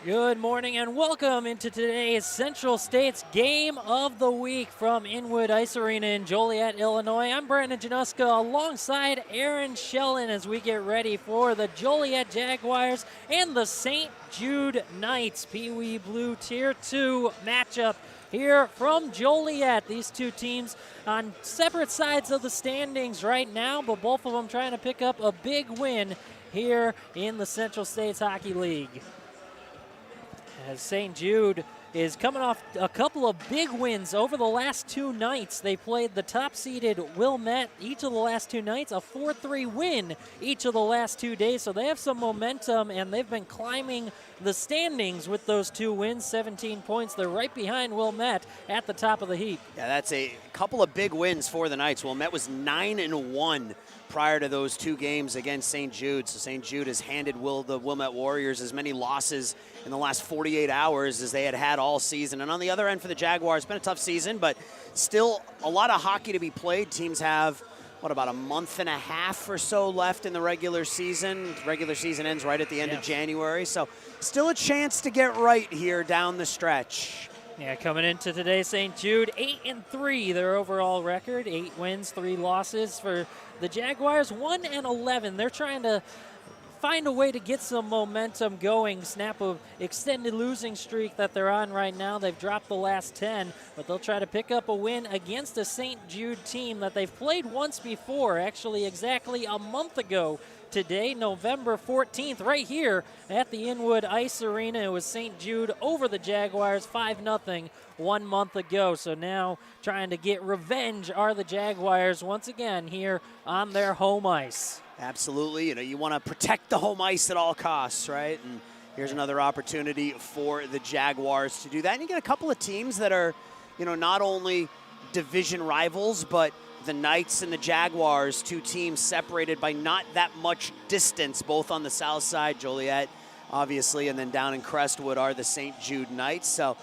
Good morning and welcome into today's Central States Game of the Week from Inwood Ice Arena in Joliet, Illinois. I'm Brandon Januska alongside Aaron Schellen as we get ready for the Joliet Jaguars and the St. Jude Knights Peewee Blue Tier 2 matchup here from Joliet. These two teams on separate sides of the standings right now, but both of them trying to pick up a big win here in the Central States Hockey League. As St. Jude is coming off a couple of big wins over the last two nights. They played the top-seeded Wilmette each of the last two nights, a 4-3 win each of the last 2 days. So they have some momentum, and they've been climbing the standings with those two wins, 17 points. They're right behind Wilmette at the top of the heap. Yeah, that's a couple of big wins for the Knights. Wilmette was 9-1 prior to those two games against St. Jude. So St. Jude has handed the Wilmette Warriors as many losses in the last 48 hours as they had all season. And on the other end for the Jaguars, it's been a tough season, but still a lot of hockey to be played. Teams have, about a month and a half or so left in the regular season. The regular season ends right at the end of January. So still a chance to get right here down the stretch. Yeah, coming into today, St. Jude, 8-3, their overall record. 8 wins, 3 losses for the Jaguars, 1-11. They're trying to find a way to get some momentum going, snap an extended losing streak that they're on right now. They've dropped the last 10, but they'll try to pick up a win against a St. Jude team that they've played once before, actually exactly a month ago today, November 14th, right here at the Inwood Ice Arena. It was St. Jude over the Jaguars, 5-0 1 month ago. So now trying to get revenge are the Jaguars once again here on their home ice. Absolutely. You want to protect the home ice at all costs, right? And here's another opportunity for the Jaguars to do that. And you get a couple of teams that are, not only division rivals, but the Knights and the Jaguars, two teams separated by not that much distance, both on the south side, Joliet, obviously, and then down in Crestwood are the St. Jude Knights. So,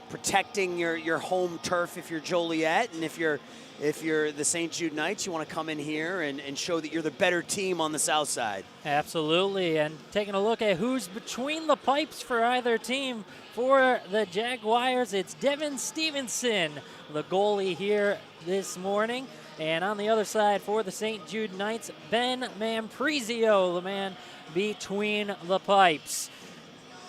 protecting your home turf if you're Joliet, and if you're the St. Jude Knights, you want to come in here and show that you're the better team on the south side. Absolutely, and taking a look at who's between the pipes for either team. For the Jaguars, it's Devin Stevenson, the goalie here this morning. And on the other side for the St. Jude Knights, Ben Mamprizio, the man between the pipes.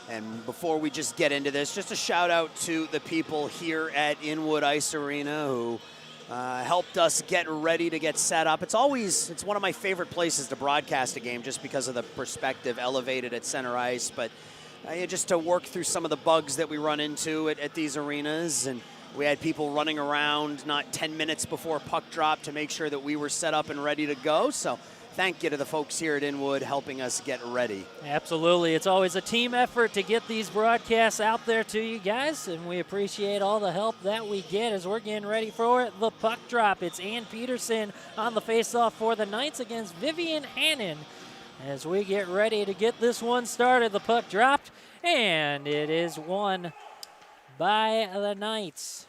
And before we just get into this, just a shout out to the people here at Inwood Ice Arena who helped us get ready to get set up. It's one of my favorite places to broadcast a game just because of the perspective elevated at center ice. But just to work through some of the bugs that we run into at these arenas. And we had people running around not 10 minutes before puck drop to make sure that we were set up and ready to go. So thank you to the folks here at Inwood helping us get ready. Absolutely. It's always a team effort to get these broadcasts out there to you guys, and we appreciate all the help that we get as we're getting ready for the puck drop. It's Ann Peterson on the faceoff for the Knights against Vivian Hannon. As we get ready to get this one started, the puck dropped, and it is won by the Knights.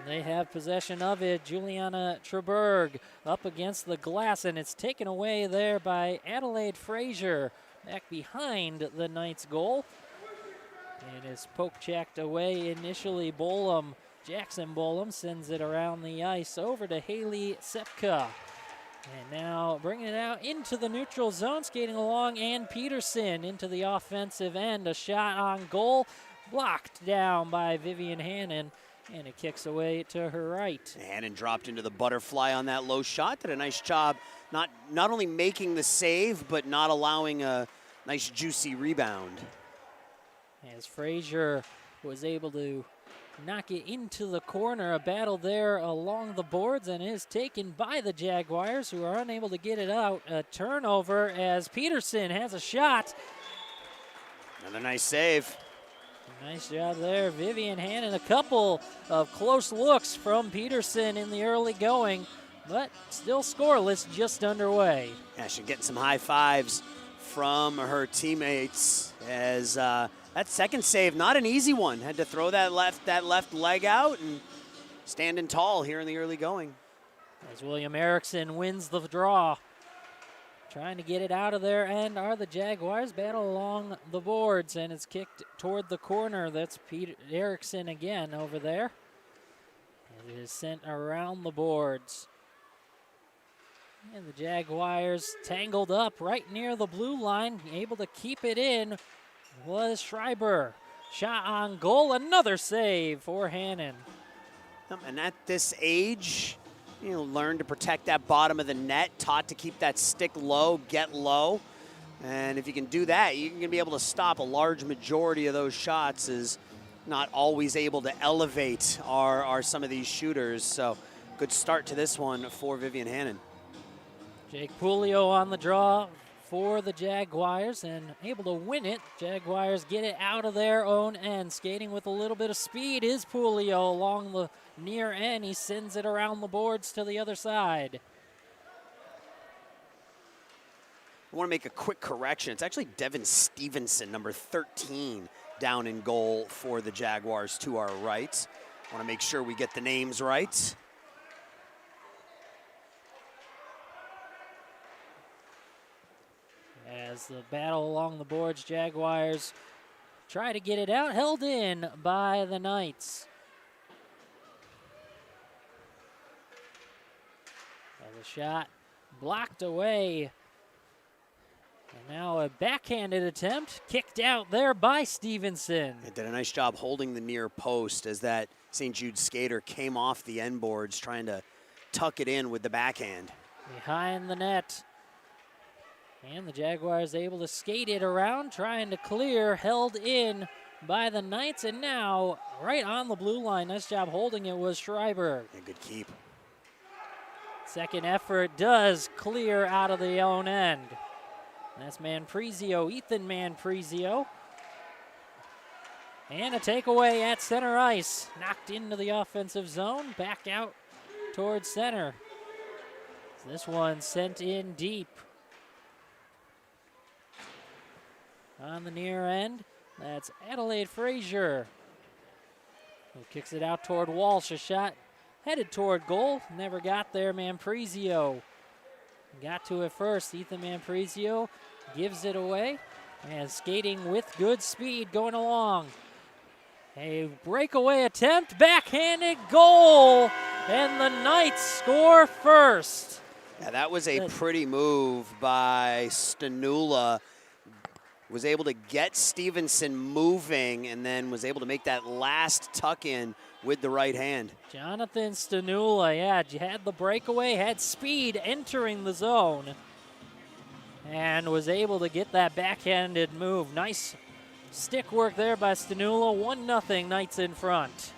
They have possession of it. Juliana Treberg up against the glass, and it's taken away there by Adelaide Frazier back behind the Knights' goal. It is poke-checked away initially. Jackson Bolam sends it around the ice over to Haley Sepka. And now bringing it out into the neutral zone, skating along, Ann Peterson into the offensive end. A shot on goal, blocked down by Vivian Hannon, and it kicks away to her right. Hannon dropped into the butterfly on that low shot. Did a nice job not only making the save, but not allowing a nice juicy rebound. As Frazier was able to knock it into the corner, a battle there along the boards, and is taken by the Jaguars, who are unable to get it out. A turnover as Peterson has a shot. Another nice save. Nice job there, Vivian Hannon. A couple of close looks from Peterson in the early going, but still scoreless, just underway. Yeah, she's getting some high fives from her teammates as that second save, not an easy one. Had to throw that left leg out and standing tall here in the early going. As William Erickson wins the draw. trying to get it out of there, and are the Jaguars. Battle along the boards, and it's kicked toward the corner. That's Peter Erickson again over there. It is sent around the boards. And the Jaguars tangled up right near the blue line, able to keep it in was Schreiber. Shot on goal, another save for Hannon. And at this age, learn to protect that bottom of the net, taught to keep that stick low, get low. And if you can do that, you're going to be able to stop a large majority of those shots. Is not always able to elevate are some of these shooters. So good start to this one for Vivian Hannon. Jake Pulio on the draw for the Jaguars and able to win it. Jaguars get it out of their own end. Skating with a little bit of speed is Pulio along the near end. He sends it around the boards to the other side. I want to make a quick correction. It's actually Devin Stevenson, number 13, down in goal for the Jaguars to our right. I want to make sure we get the names right. As the battle along the boards, Jaguars try to get it out, held in by the Knights. And the shot blocked away. And now a backhanded attempt, kicked out there by Stevenson. They did a nice job holding the near post as that St. Jude skater came off the end boards trying to tuck it in with the backhand. Behind the net. And the Jaguars able to skate it around, trying to clear, held in by the Knights, and now right on the blue line. Nice job holding it was Schreiber. A good keep. Second effort does clear out of the own end. That's Manfrizio, Ethan Manfrizio. And a takeaway at center ice. Knocked into the offensive zone, back out towards center. This one sent in deep. On the near end, that's Adelaide Frazier, who kicks it out toward Walsh. A shot headed toward goal, never got there. Manfrizio got to it first. Ethan Manfrizio gives it away, and skating with good speed going along. A breakaway attempt, backhanded goal, and the Knights score first. Yeah, that was a pretty move by Stanula. Was able to get Stevenson moving and then was able to make that last tuck in with the right hand. Jonathan Stanula, had the breakaway, had speed entering the zone, and was able to get that backhanded move. Nice stick work there by Stanula. 1-0, Knights in front.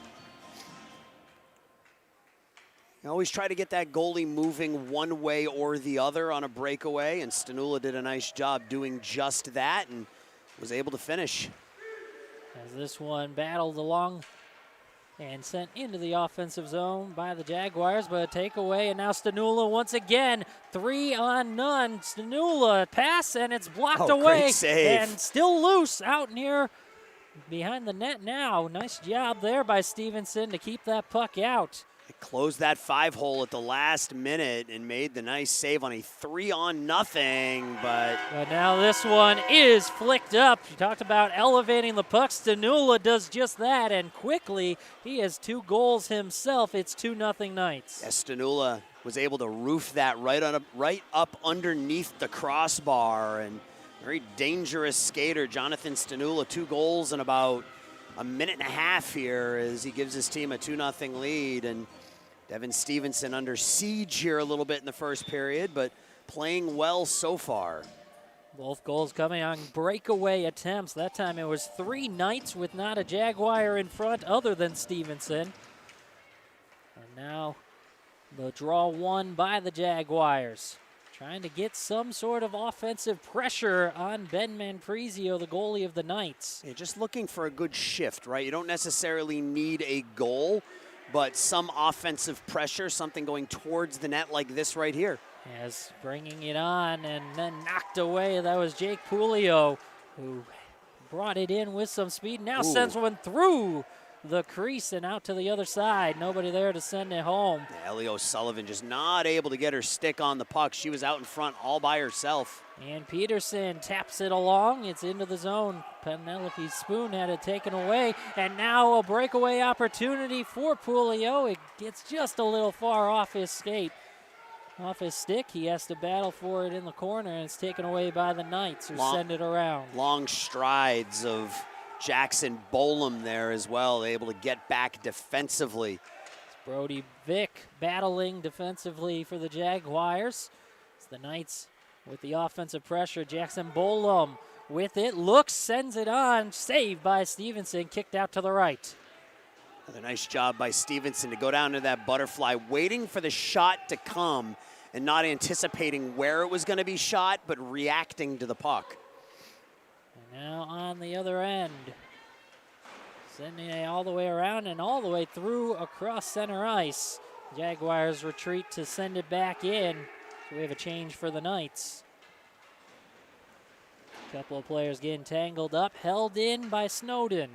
You always try to get that goalie moving one way or the other on a breakaway, and Stanula did a nice job doing just that and was able to finish. As this one battled along and sent into the offensive zone by the Jaguars, but a takeaway, and now Stanula once again, 3-on-0. Stanula pass, and it's blocked away. Great save. And still loose out near behind the net now. Nice job there by Stevenson to keep that puck out. Closed that 5-hole at the last minute and made the nice save on a 3-on-0, but now this one is flicked up. You talked about elevating the puck. Stanula does just that, and quickly he has 2 goals himself. It's 2-0 Knights. yes, Stanula was able to roof that right up underneath the crossbar, and very dangerous skater, Jonathan Stanula, 2 goals in about a minute and a half here as he gives his team a 2-0 lead. And Devin Stevenson under siege here a little bit in the first period, but playing well so far. Both goals coming on breakaway attempts. That time it was 3 Knights with not a Jaguar in front other than Stevenson. And now the draw won by the Jaguars. Trying to get some sort of offensive pressure on Ben Manfrizio, the goalie of the Knights. Yeah, just looking for a good shift, right? You don't necessarily need a goal, but some offensive pressure, something going towards the net like this right here. As bringing it on and then knocked away. That was Jake Pulio, who brought it in with some speed. Now sends one through the crease and out to the other side. Nobody there to send it home. Yeah, Ellie O'Sullivan just not able to get her stick on the puck. She was out in front all by herself. And Peterson taps it along. It's into the zone. Penelope Spoon had it taken away. And now a breakaway opportunity for Pulio. It gets just a little far off his skate. Off his stick, he has to battle for it in the corner, and it's taken away by the Knights, who send it around. Long strides of Jackson Bolam there as well, able to get back defensively. It's Brody Vick battling defensively for the Jaguars. It's the Knights with the offensive pressure. Jackson Bolam with it, looks, sends it on, saved by Stevenson, kicked out to the right. Another nice job by Stevenson to go down to that butterfly, waiting for the shot to come and not anticipating where it was going to be shot, but reacting to the puck. And now on the other end, sending it all the way around and all the way through across center ice. Jaguars retreat to send it back in. So we have a change for the Knights. A couple of players getting tangled up, held in by Snowden.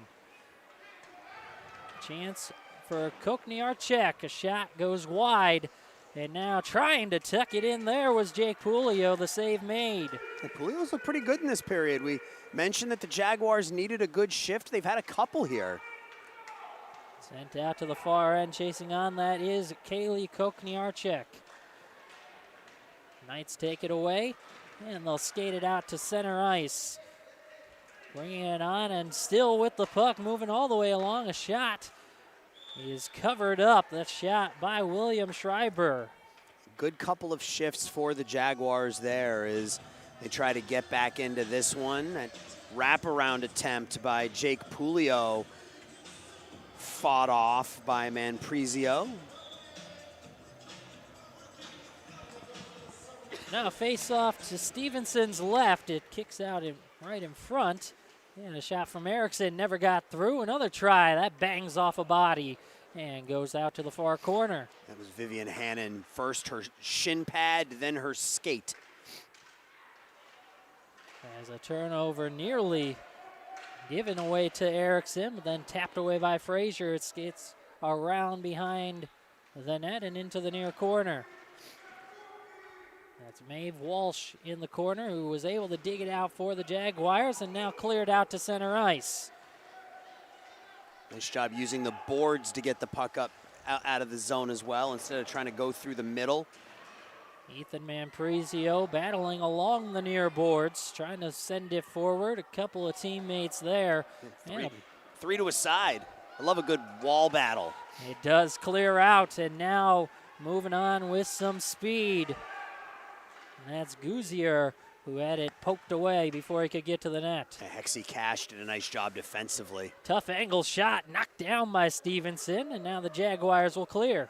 Chance for Kokniarchek. A shot goes wide. And now trying to tuck it in there was Jake Pulio, the save made. And Pulio's looked pretty good in this period. We mentioned that the Jaguars needed a good shift. They've had a couple here. Sent out to the far end, chasing on that is Kaylee Kokniarchek. Knights take it away, and they'll skate it out to center ice. Bringing it on, and still with the puck, moving all the way along. A shot is covered up. That shot by William Schreiber. Good couple of shifts for the Jaguars there as they try to get back into this one. That wraparound attempt by Jake Pulio fought off by Manprizio. Now face off to Stevenson's left. It kicks out right in front. And a shot from Erickson never got through. Another try. That bangs off a body and goes out to the far corner. That was Vivian Hannon. First her shin pad, then her skate. As a turnover nearly given away to Erickson, but then tapped away by Frazier. It skates around behind the net and into the near corner. That's Maeve Walsh in the corner, who was able to dig it out for the Jaguars and now cleared out to center ice. Nice job using the boards to get the puck up out of the zone as well instead of trying to go through the middle. Ethan Manprizio battling along the near boards, trying to send it forward. A couple of teammates there. Three to a side. I love a good wall battle. It does clear out, and now moving on with some speed. And that's Gouzier, who had it poked away before he could get to the net. Hexie Cash did a nice job defensively. Tough angle shot, knocked down by Stevenson, and now the Jaguars will clear.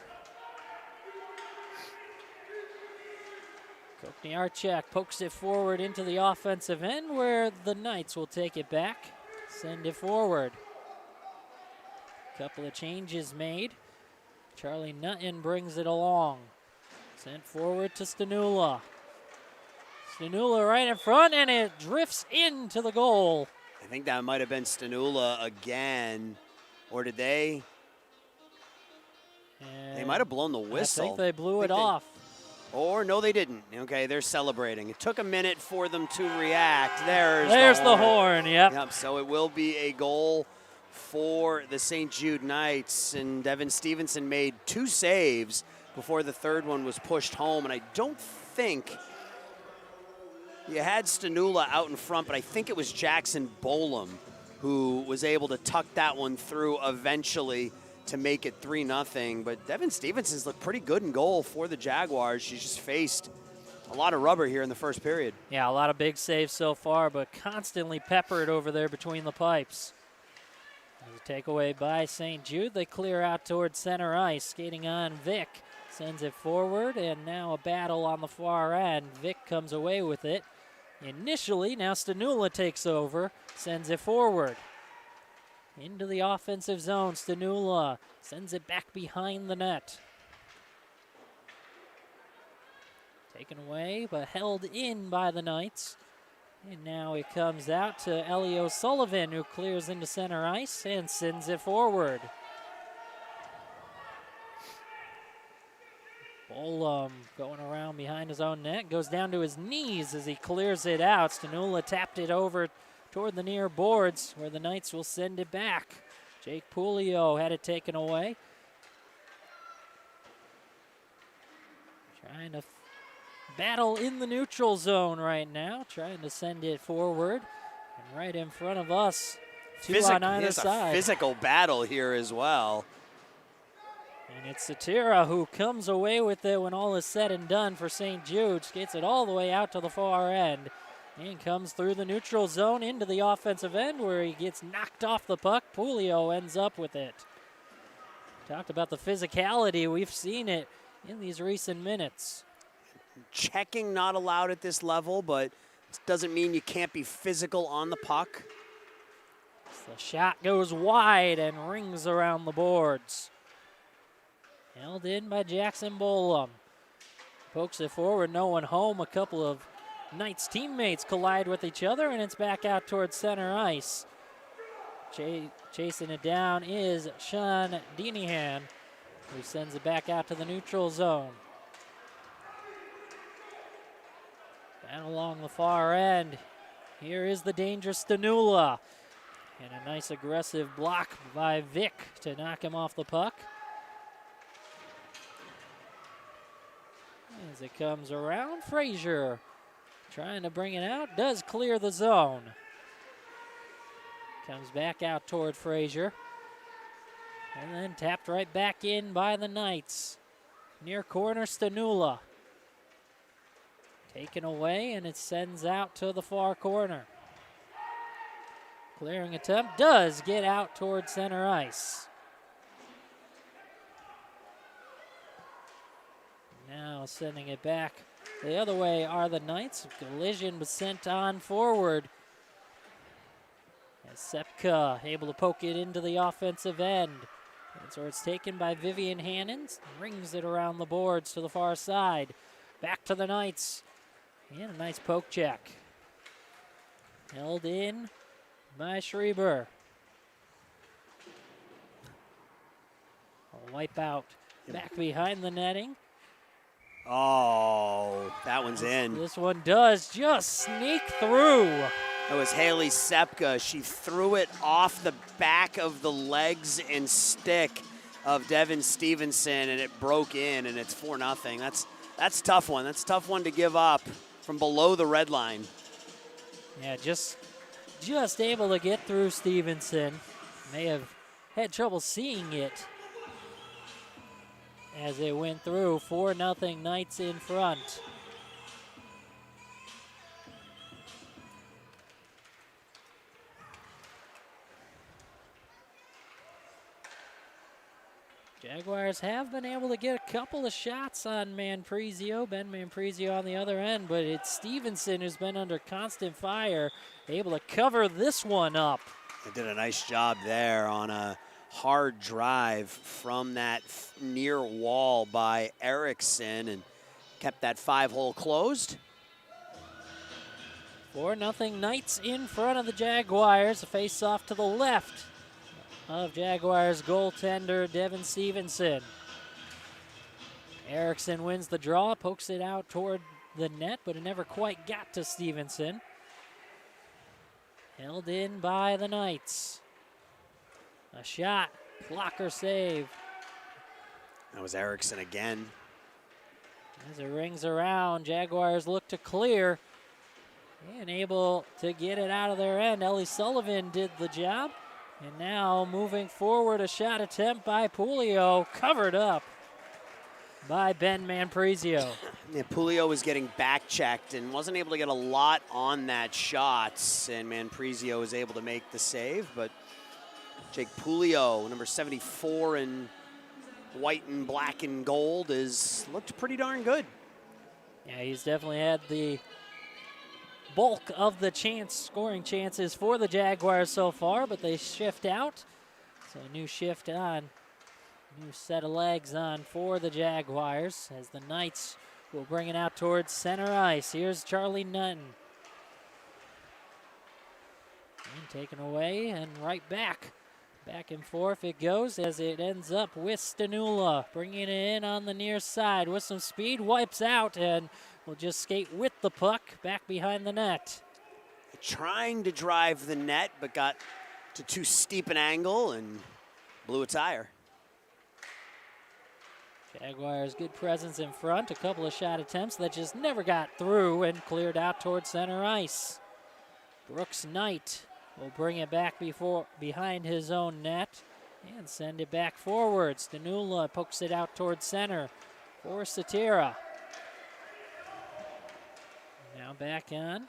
Kokniarchek pokes it forward into the offensive end, where the Knights will take it back, send it forward. Couple of changes made. Charlie Nutton brings it along. Sent forward to Stanula. Stanula right in front, and it drifts into the goal. I think that might have been Stanula again. Or did they? They might have blown the whistle. I think they blew it off. Or no, they didn't. Okay, they're celebrating. It took a minute for them to react. There's the horn, Yep, so it will be a goal for the St. Jude Knights. And Devin Stevenson made 2 saves before the third one was pushed home. And I don't think you had Stanula out in front, but I think it was Jackson Bolam who was able to tuck that one through eventually to make it 3-0. But Devin Stevenson's looked pretty good in goal for the Jaguars. She's just faced a lot of rubber here in the first period. Yeah, a lot of big saves so far, but constantly peppered over there between the pipes. There's a takeaway by St. Jude. They clear out towards center ice. Skating on Vick. Sends it forward, and now a battle on the far end. Vick comes away with it. Initially, now Stanula takes over, sends it forward. Into the offensive zone, Stanula sends it back behind the net. Taken away, but held in by the Knights. And now it comes out to Ellie O'Sullivan, who clears into center ice and sends it forward. Bolam going around behind his own net, goes down to his knees as he clears it out. Stanula tapped it over toward the near boards where the Knights will send it back. Jake Pulio had it taken away. Trying to battle in the neutral zone right now, trying to send it forward. And right in front of us, two on either side. A physical battle here as well. And it's Satira who comes away with it when all is said and done for St. Jude. Skates it all the way out to the far end and comes through the neutral zone into the offensive end where he gets knocked off the puck. Pulio ends up with it. Talked about the physicality. We've seen it in these recent minutes. Checking not allowed at this level, but it doesn't mean you can't be physical on the puck. The shot goes wide and rings around the boards. Held in by Jackson Bolam. Pokes it forward, no one home. A couple of Knights teammates collide with each other, and it's back out towards center ice. Chasing it down is Sean Deenihan, who sends it back out to the neutral zone. And along the far end, here is the dangerous Stanula. And a nice aggressive block by Vic to knock him off the puck. As it comes around, Frazier trying to bring it out, does clear the zone. Comes back out toward Frazier. And then tapped right back in by the Knights. Near corner, Stanula. Taken away, and it sends out to the far corner. Clearing attempt does get out toward center ice. Now sending it back the other way are the Knights. Collision was sent on forward. As Sepka able to poke it into the offensive end. And so it's taken by Vivian Hannons. Rings it around the boards to the far side. Back to the Knights. And a nice poke check. Held in by Schreiber. A wipe out back behind the netting. Oh, that one's in. This one does just sneak through. That was Haley Sepka. She threw it off the back of the legs and stick of Devin Stevenson, and it broke in, and it's 4-0. That's a tough one. That's a tough one to give up from below the red line. Yeah, just able to get through Stevenson. May have had trouble seeing it as it went through. 4-0 Knights in front. Jaguars have been able to get a couple of shots on Manprizio. Ben Manprizio on the other end, but it's Stevenson who's been under constant fire, able to cover this one up. They did a nice job there on a hard drive from that near wall by Erickson and kept that 5-hole closed. 4-0 Knights in front of the Jaguars. A face-off to the left of Jaguars goaltender Devin Stevenson. Erickson wins the draw, pokes it out toward the net, but it never quite got to Stevenson. Held in by the Knights. A shot, blocker save. That was Erickson again. As it rings around, Jaguars look to clear and able to get it out of their end. Ellie Sullivan did the job. And now moving forward, a shot attempt by Pulio, covered up by Ben Manprizio. Yeah, Pulio was getting back-checked and wasn't able to get a lot on that shot, and Manprizio was able to make the save, but Jake Pulio, number 74 in white and black and gold, looked pretty darn good. Yeah, he's definitely had the bulk of the scoring chances for the Jaguars so far, but they shift out. So a new shift on, new set of legs on for the Jaguars as the Knights will bring it out towards center ice. Here's Charlie Nutton. And taken away and right back. Back and forth it goes as it ends up with Stanula bringing it in on the near side with some speed, wipes out, and will just skate with the puck back behind the net. Trying to drive the net, but got to too steep an angle and blew a tire. Jaguars good presence in front, a couple of shot attempts that just never got through and cleared out towards center ice. Brooks Knight will bring it back behind his own net and send it back forward. Stanula pokes it out towards center for Satira. Now back on.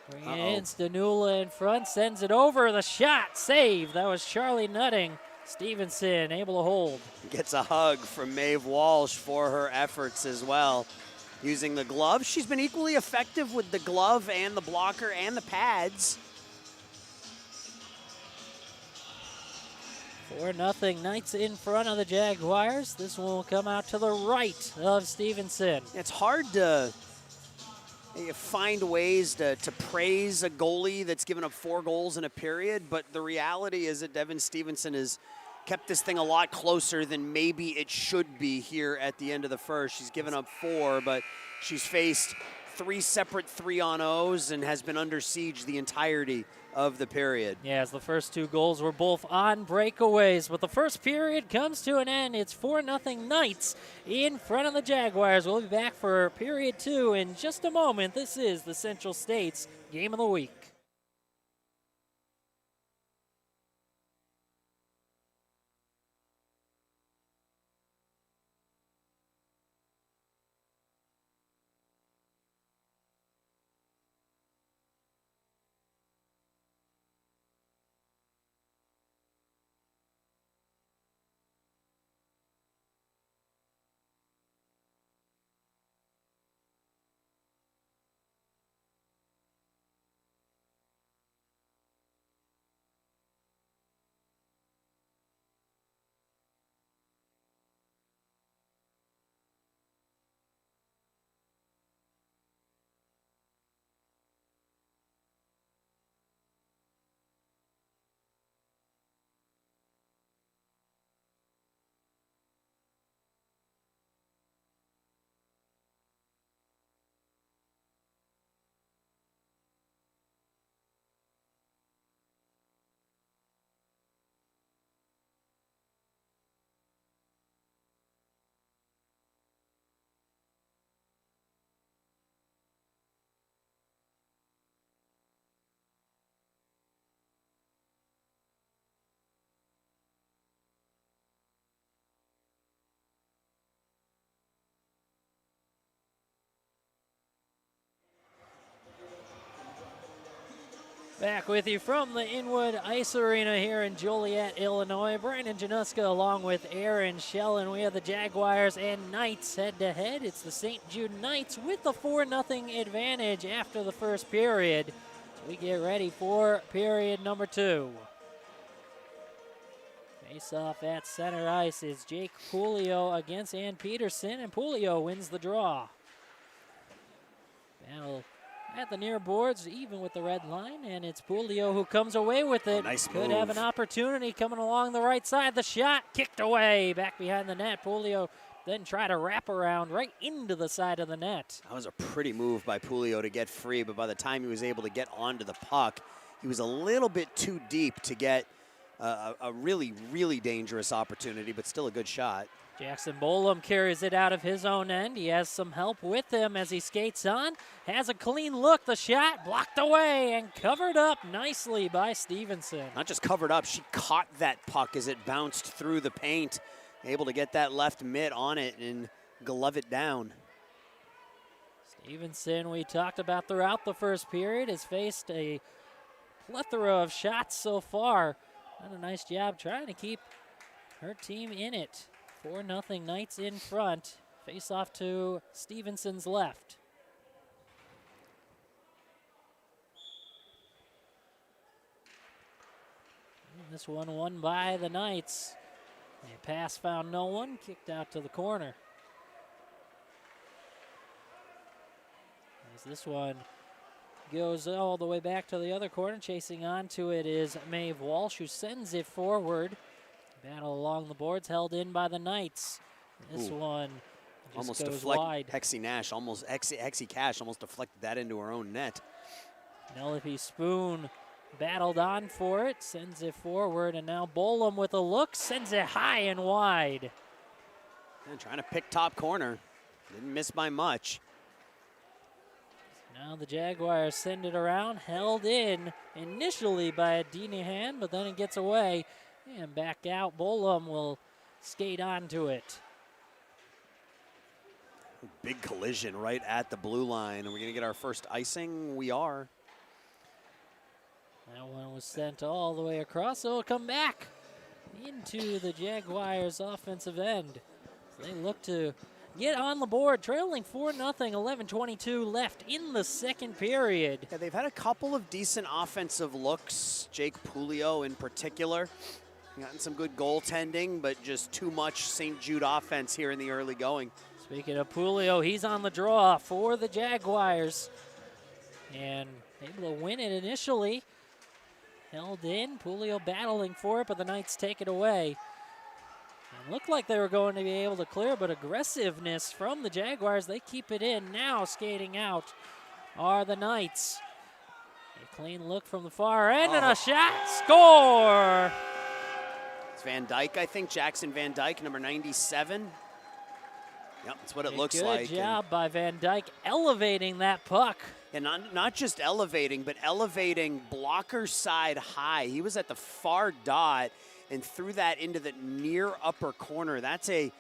Bring it in, Stanula in front, sends it over, the shot, save. That was Charlie Nutting. Stevenson able to hold. Gets a hug from Maeve Walsh for her efforts as well. Using the glove. She's been equally effective with the glove and the blocker and the pads. 4-0 Knights in front of the Jaguars. This one will come out to the right of Stevenson. It's hard to find ways to praise a goalie that's given up 4 goals in a period, but the reality is that Devin Stevenson has kept this thing a lot closer than maybe it should be here at the end of the first. She's given up 4, but she's faced 3 separate 3-on-0s and has been under siege the entirety of the period. Yeah, as the first 2 goals were both on breakaways, but the first period comes to an end. It's 4-0 Knights in front of the Jaguars. We'll be back for period 2 in just a moment. This is the Central States Game of the Week. Back with you from the Inwood Ice Arena here in Joliet, Illinois. Brandon Januska along with Aaron Shellen. We have the Jaguars and Knights head-to-head. It's the St. Jude Knights with the 4-0 advantage after the first period. So we get ready for period number 2. Face-off at center ice is Jake Pulio against Ann Peterson, and Pulio wins the draw. Battle at the near boards, even with the red line, and it's Pulio who comes away with it. Nice Could move. have an opportunity coming along the right side. The shot kicked away back behind the net. Pulio then try to wrap around right into the side of the net. That was a pretty move by Pulio to get free, but by the time he was able to get onto the puck, he was a little bit too deep to get a really, really dangerous opportunity, but still a good shot. Jackson Bolam carries it out of his own end. He has some help with him as he skates on. Has a clean look. The shot blocked away and covered up nicely by Stevenson. Not just covered up, she caught that puck as it bounced through the paint. Able to get that left mitt on it and glove it down. Stevenson, we talked about throughout the first period, has faced a plethora of shots so far. Done a nice job trying to keep her team in it. 4-0 Knights in front. Face off to Stevenson's left. And this one won by the Knights. A pass found no one, kicked out to the corner. As this one goes all the way back to the other corner. Chasing onto it is Maeve Walsh, who sends it forward. Battle along the boards, held in by the Knights. This one just almost goes deflect. wide. Hexie Cash almost deflected that into her own net. Penelope Spoon battled on for it, sends it forward, and now Bolam with a look, sends it high and wide. And trying to pick top corner. Didn't miss by much. Now the Jaguars send it around, held in initially by Adenihan, but then it gets away and back out. Bolam will skate onto it. Big collision right at the blue line. Are we going to get our first icing? We are. That one was sent all the way across, so it'll come back into the Jaguars' offensive end. So they look to get on the board, trailing 4-0, 11:22 left in the second period. Yeah, they've had a couple of decent offensive looks. Jake Pulio in particular. Gotten some good goaltending, but just too much St. Jude offense here in the early going. Speaking of Pulio, he's on the draw for the Jaguars. And able to win it initially. Held in, Pulio battling for it, but the Knights take it away. And looked like they were going to be able to clear, but aggressiveness from the Jaguars, they keep it in. Now skating out are the Knights. A clean look from the far end and a shot, score! It's Van Dyke, I think, Jackson Van Dyke, number 97. Yep, that's what it looks like. Good job by Van Dyke elevating that puck. And not just elevating, but elevating blocker side high. He was at the far dot and threw that into the near upper corner. That's a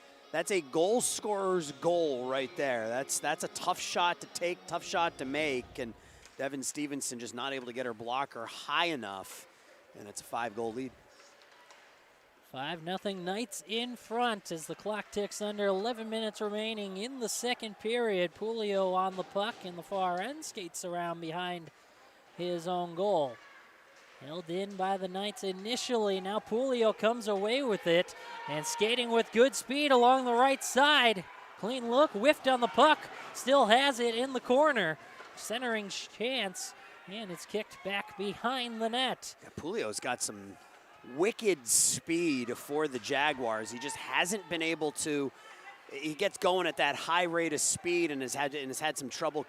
goal scorer's goal right there. That's a tough shot to take, tough shot to make, and Devin Stevenson just not able to get her blocker high enough, and it's a 5-goal lead. 5-0 Knights in front as the clock ticks under. 11 minutes remaining in the second period. Pulio on the puck in the far end, skates around behind his own goal. Held in by the Knights initially. Now Pulio comes away with it and skating with good speed along the right side. Clean look, whiffed on the puck, still has it in the corner. Centering chance, and it's kicked back behind the net. Yeah, Pulio's got some wicked speed for the Jaguars. He just hasn't been able to. He gets going at that high rate of speed and has had some trouble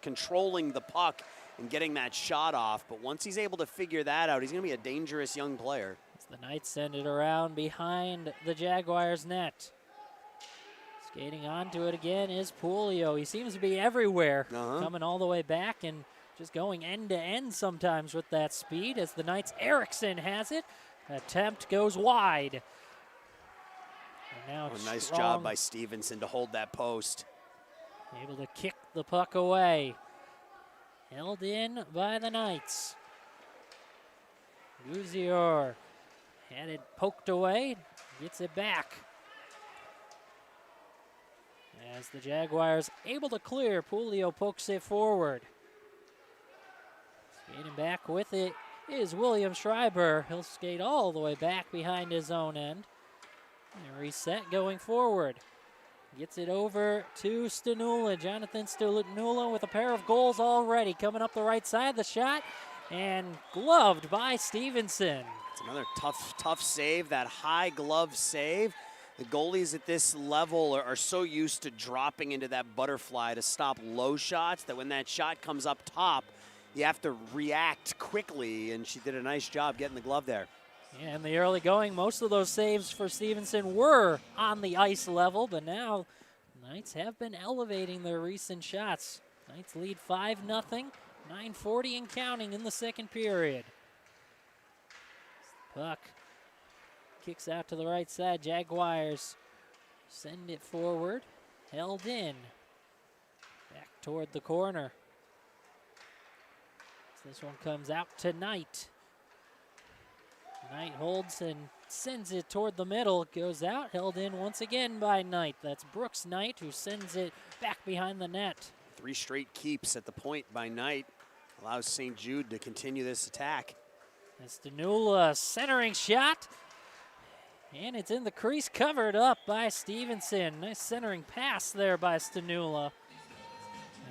controlling the puck and getting that shot off. But once he's able to figure that out, he's going to be a dangerous young player. As the Knights send it around behind the Jaguars' net. Skating onto it again is Pulio. He seems to be everywhere, coming all the way back and just going end to end sometimes with that speed. As the Knights, Erickson has it. Attempt goes wide. And now nice job by Stevenson to hold that post. Able to kick the puck away. Held in by the Knights. Gouzior had it poked away, gets it back. As the Jaguars able to clear, Pulio pokes it forward. Skating back with it is William Schreiber. He'll skate all the way back behind his own end. And reset going forward. Gets it over to Stanula. Jonathan Stanula with a pair of goals already. Coming up the right side, the shot, and gloved by Stevenson. It's another tough save, that high glove save. The goalies at this level are so used to dropping into that butterfly to stop low shots that when that shot comes up top, you have to react quickly, and she did a nice job getting the glove there. Yeah, in the early going, most of those saves for Stevenson were on the ice level, but now Knights have been elevating their recent shots. Knights lead 5-0, 9:40 and counting in the second period. Puck kicks out to the right side. Jaguars send it forward, held in, back toward the corner. This one comes out to Knight. Knight holds and sends it toward the middle. Goes out, held in once again by Knight. That's Brooks Knight who sends it back behind the net. 3 straight keeps at the point by Knight. Allows St. Jude to continue this attack. It's Danula centering shot. And it's in the crease, covered up by Stevenson. Nice centering pass there by Stanula.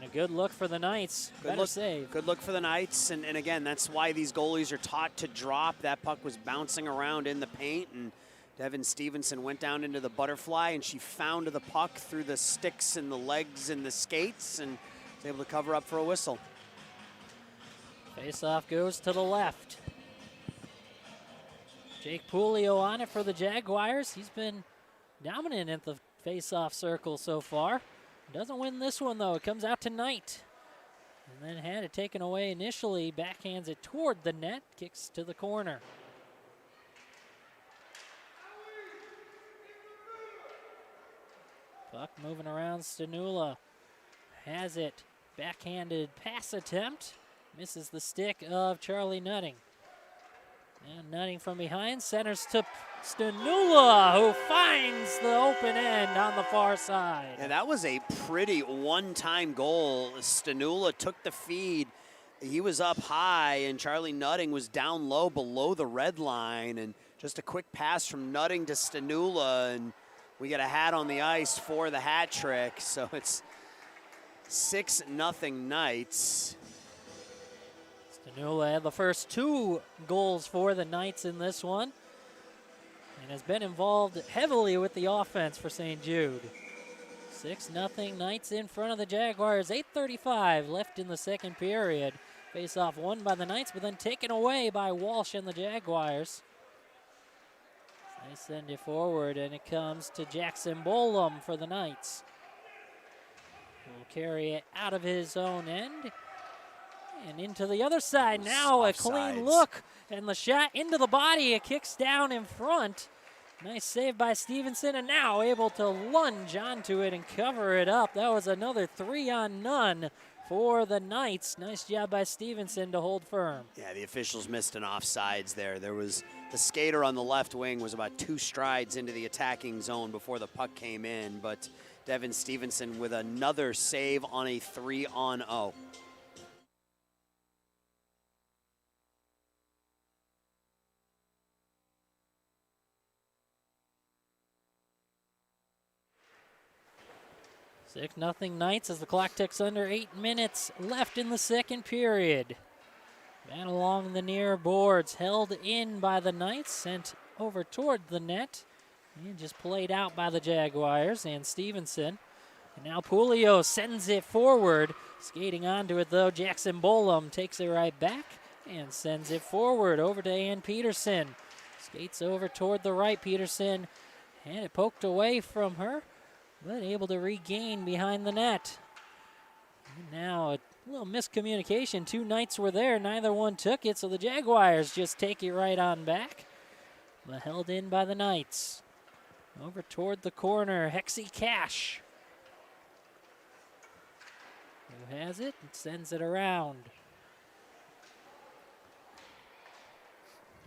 And a good look for the Knights. Better save. Good look for the Knights. And again, that's why these goalies are taught to drop. That puck was bouncing around in the paint, and Devin Stevenson went down into the butterfly, and she found the puck through the sticks and the legs and the skates and was able to cover up for a whistle. Face-off goes to the left. Jake Pulio on it for the Jaguars. He's been dominant at the face-off circle so far. Doesn't win this one, though. It comes out to Knight. And then had it taken away initially. Backhands it toward the net. Kicks to the corner. Puck moving around. Stanula has it. Backhanded pass attempt. Misses the stick of Charlie Nutting. And Nutting from behind centers to Stanula, who finds the open end on the far side. And that was a pretty one-time goal. Stanula took the feed. He was up high, and Charlie Nutting was down low below the red line. And just a quick pass from Nutting to Stanula, and we get a hat on the ice for the hat trick. So it's 6-0 Knights. Stanula had the first 2 goals for the Knights in this one and has been involved heavily with the offense for St. Jude. 6-0 Knights in front of the Jaguars. 8:35 left in the second period. Face-off won by the Knights, but then taken away by Walsh and the Jaguars. They send it forward, and it comes to Jackson Bolam for the Knights. He'll carry it out of his own end. And into the other side. Now a clean look. And the shot into the body. It kicks down in front. Nice save by Stevenson. And now able to lunge onto it and cover it up. That was another 3-on-none for the Knights. Nice job by Stevenson to hold firm. Yeah, the officials missed an offsides there. There was the skater on the left wing was about 2 strides into the attacking zone before the puck came in. But Devin Stevenson with another save on a 3-on-0. Six nothing Knights as the clock ticks under 8 minutes left in the second period. Battle along the near boards, held in by the Knights, sent over toward the net, and just played out by the Jaguars and Stevenson. And now Pulio sends it forward. Skating onto it, though, Jackson Bolam takes it right back and sends it forward over to Ann Peterson. Skates over toward the right, Peterson had it poked away from her, but able to regain behind the net. And now a little miscommunication. 2 Knights were there. Neither one took it, so the Jaguars just take it right on back. But held in by the Knights. Over toward the corner, Hexie Cash. Who has it? And sends it around.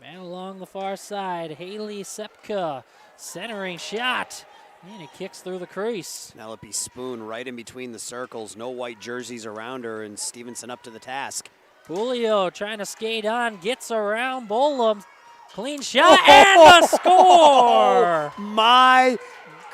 Man along the far side, Haley Sepka. Centering shot. And it kicks through the crease. Penelope Spoon right in between the circles. No white jerseys around her, and Stevenson up to the task. Pulio trying to skate on, gets around Bolam. Clean shot, and a score! My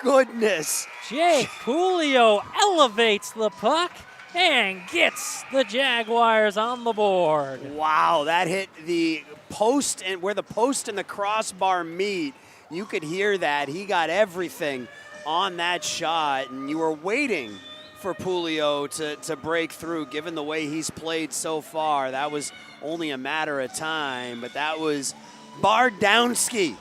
goodness. Jake Pulio elevates the puck and gets the Jaguars on the board. Wow, that hit the post, and where the post and the crossbar meet. You could hear that. He got everything on that shot, and you were waiting for Pulio to break through, given the way he's played so far. That was only a matter of time, but that was Bardowski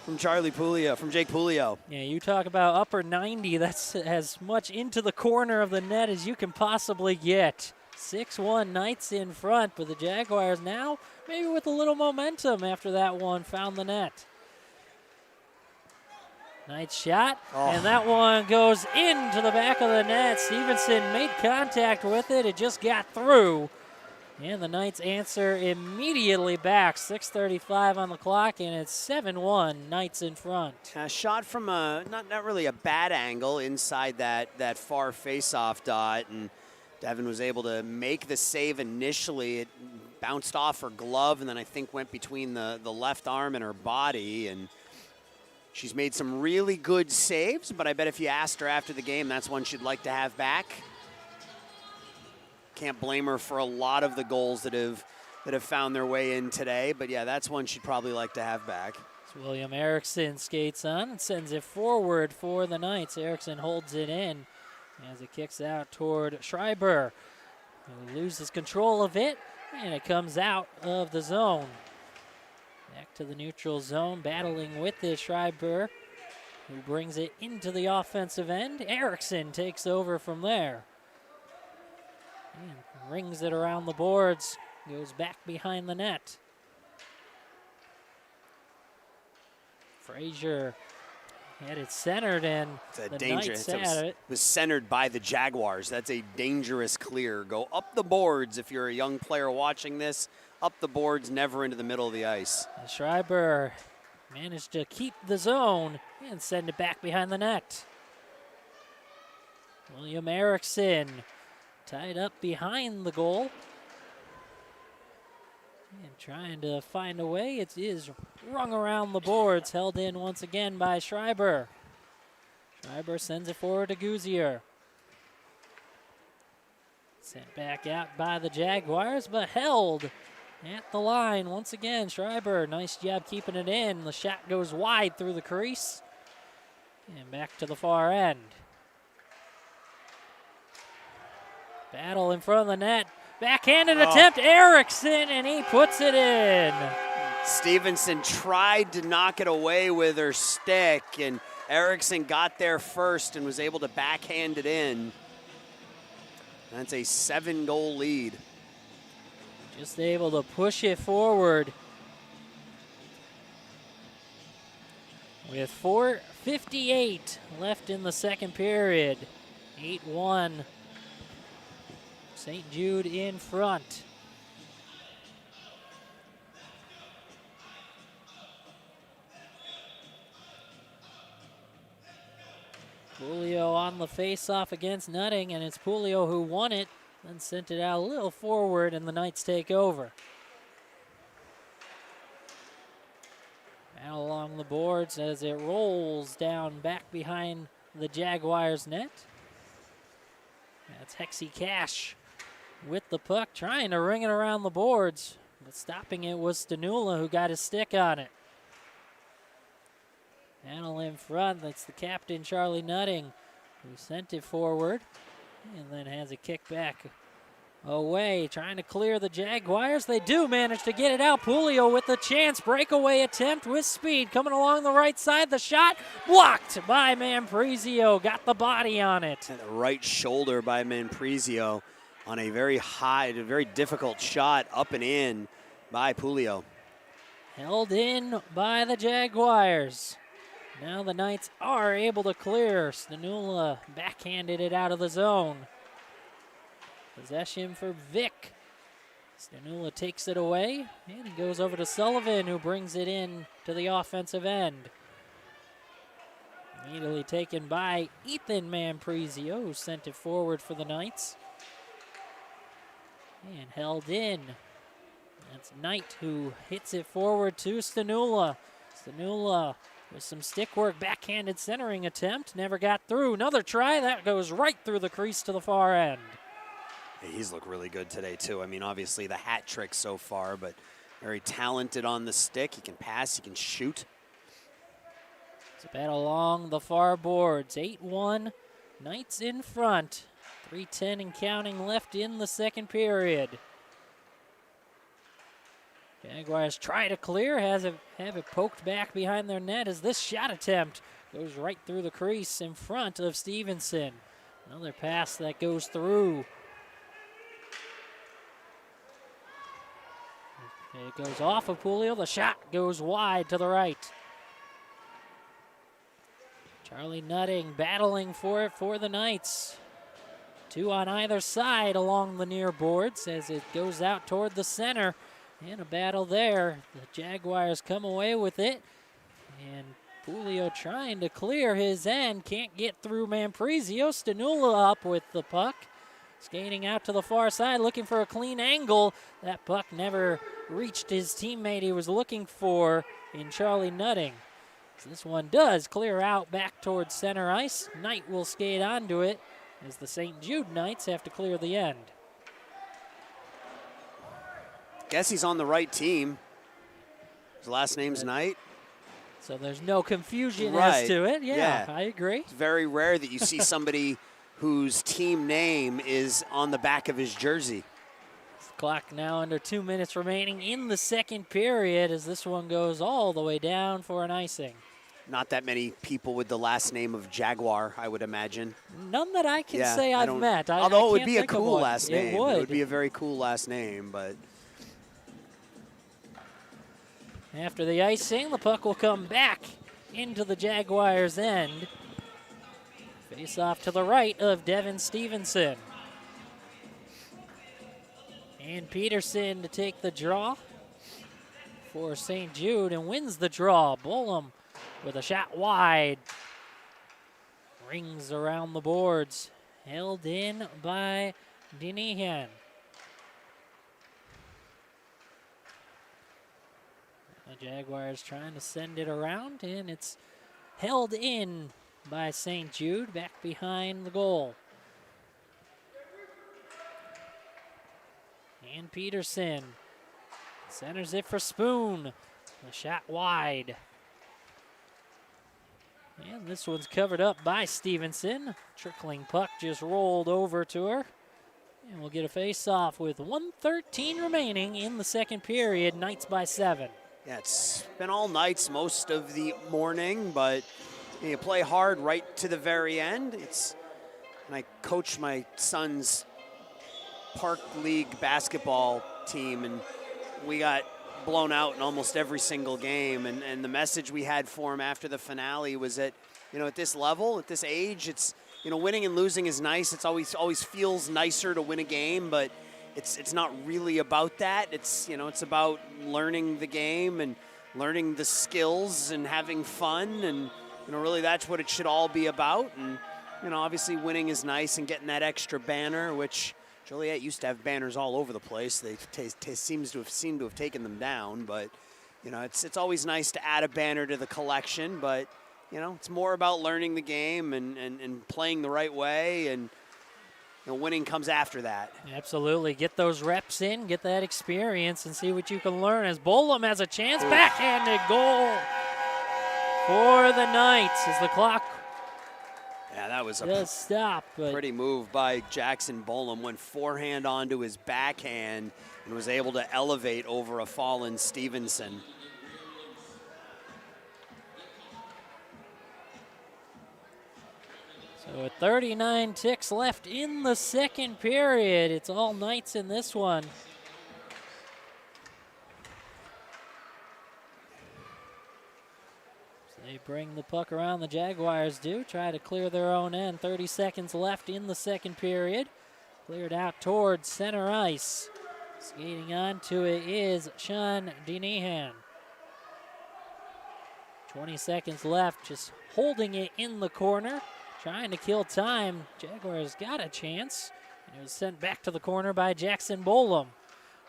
from Jake Pulio. Yeah, you talk about upper 90. That's as much into the corner of the net as you can possibly get. 6-1 Knights in front, but the Jaguars now, maybe with a little momentum after that one, found the net. Nice shot, and that one goes into the back of the net. Stevenson made contact with it. It just got through. And the Knights answer immediately back. 6:35 on the clock, and it's 7-1 Knights in front. A shot from not really a bad angle inside that far face-off dot, and Devin was able to make the save initially. It bounced off her glove, and then I think went between the left arm and her body, and she's made some really good saves, but I bet if you asked her after the game, that's one she'd like to have back. can't blame her for a lot of the goals that have found their way in today. But yeah, that's one she'd probably like to have back. As William Erickson skates on and sends it forward for the Knights. Erickson holds it in as it kicks out toward Schreiber, who loses control of it, and it comes out of the zone. Back to the neutral zone, battling with this Schreiber, who brings it into the offensive end. Erickson takes over from there. And rings it around the boards, goes back behind the net. Frazier had it centered, and the Knights had it. It was centered by the Jaguars. That's a dangerous clear. Go up the boards if you're a young player watching this. Up the boards, never into the middle of the ice. And Schreiber managed to keep the zone and send it back behind the net. William Erickson tied up behind the goal. And trying to find a way. It is rung around the boards, held in once again by Schreiber. Schreiber sends it forward to Gouzier. Sent back out by the Jaguars, but held at the line once again. Schreiber, nice job keeping it in. The shot goes wide through the crease. And back to the far end. Battle in front of the net. Backhanded attempt, Erickson, and he puts it in. Stevenson tried to knock it away with her stick, and Erickson got there first and was able to backhand it in. That's a 7-goal lead. Just able to push it forward. With 4:58 left in the second period. 8-1. St. Jude in front. Pulio on the face-off against Nutting, and it's Pulio who won it, then sent it out a little forward, and the Knights take over. Out along the boards as it rolls down back behind the Jaguars' net. That's Hexie Cash with the puck, trying to ring it around the boards, but stopping it was Stanula, who got his stick on it. Battle in front, that's the captain, Charlie Nutting, who sent it forward, and then has a kick back away, trying to clear the Jaguars. They do manage to get it out. Pulio with the chance, breakaway attempt with speed, coming along the right side. The shot blocked by Manprizio, got the body on it. And the right shoulder by Manprizio on a very high, a very difficult shot, up and in by Pulio. Held in by the Jaguars. Now the Knights are able to clear. Stanula backhanded it out of the zone. Possession for Vic. Stanula takes it away, and it goes over to Sullivan, who brings it in to the offensive end. Immediately taken by Ethan Manprizio, who sent it forward for the Knights. And held in. That's Knight who hits it forward to Stanula. Stanula with some stick work, backhanded centering attempt. Never got through. Another try. That goes right through the crease to the far end. Hey, he's looked really good today, too. I mean, obviously the hat trick so far, but very talented on the stick. He can pass. He can shoot. It's a battle along the far boards. 8-1. Knights in front. 3:10 and counting left in the second period. Jaguars try to clear, have it poked back behind their net as this shot attempt goes right through the crease in front of Stevenson. Another pass that goes through. It goes off of Pulio. The shot goes wide to the right. Charlie Nutting battling for it for the Knights. Two on either side along the near boards as it goes out toward the center. And a battle there. The Jaguars come away with it. And Pulio trying to clear his end. Can't get through Manprizio. Stanula up with the puck. Skating out to the far side, looking for a clean angle. That puck never reached his teammate he was looking for in Charlie Nutting. So this one does clear out back towards center ice. Knight will skate onto it as the St. Jude Knights have to clear the end. guess he's on the right team. His last name's Knight. So there's no confusion Right. as to it. Yeah. I agree. It's very rare that you see somebody whose team name is on the back of his jersey. Clock now under 2 minutes remaining in the second period as this one goes all the way down for an icing. Not that many people with the last name of Jaguar, I would imagine. None that I can say I've met. Although I it would can't be a think of cool one. last name. It would. It would be a very cool last name, but After the icing, the puck will come back into the Jaguars' end. Face off to the right of Devin Stevenson. And Peterson to take the draw for St. Jude and wins the draw. Bolam with a shot wide. Rings around the boards. Held in by Dinihan. The Jaguars trying to send it around, and it's held in by St. Jude back behind the goal. And Peterson centers it for Spoon. A shot wide. And this one's covered up by Stevenson. Trickling puck just rolled over to her. And we'll get a face-off with 1:13 remaining in the second period. Knights by 7. yeah, it's been all Knights most of the morning, but you play hard right to the very end. And I coach my son's Park League basketball team, and we got blown out in almost every single game. And the message we had for him after the finale was that, at this level, at this age, it's, winning and losing is nice. It's always feels nicer to win a game, but it's not really about that. It's, it's about learning the game and learning the skills and having fun. And, really that's what it should all be about. And, obviously winning is nice and getting that extra banner, which Joliet used to have banners all over the place. They seem to have taken them down, but it's always nice to add a banner to the collection. But it's more about learning the game and playing the right way, and winning comes after that. Absolutely, get those reps in, get that experience, and see what you can learn. As Bolam has a chance, backhanded goal for the Knights as the clock. Yeah, that was a stop. Pretty move by Jackson Bolam. Went forehand onto his backhand and was able to elevate over a fallen Stevenson. So with 39 ticks left in the second period, it's all Knights in this one. They bring the puck around, the Jaguars do, try to clear their own end. 30 seconds left in the second period. Cleared out towards center ice. Skating onto it is Sean Dinihan. 20 seconds left, just holding it in the corner, trying to kill time. Jaguars got a chance. It was sent back to the corner by Jackson Bolam.